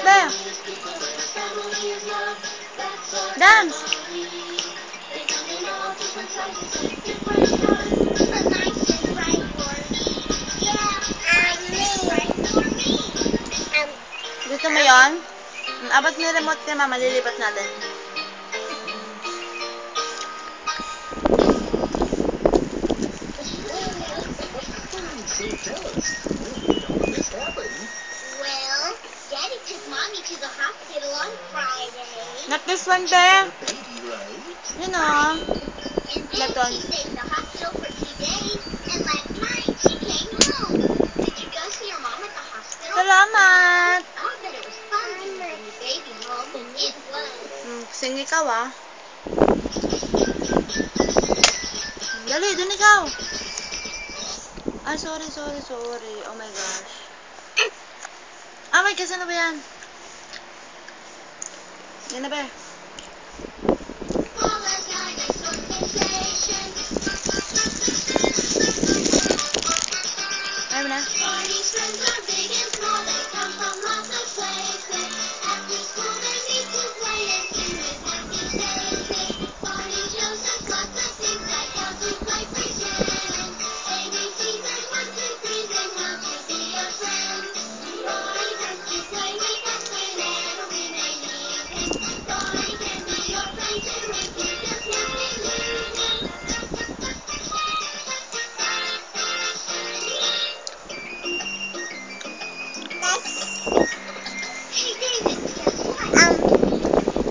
be. Dance. Gusto mo yon? Abot ni remote kay mama, lilipat natin. Well, Daddy took Mommy to the hospital on Friday. Not this one, be. You know. And then she stayed in the hospital for 2 days, and last night she came home. Did you go see your mom at the hospital? Salamat. I bet it was fun to bring the baby home. It was. Sing ikaw, ah. Dali, dun ikaw. Ay, sorry. Oh my gosh. Ah, may kasi na ba yan? Yan na ba?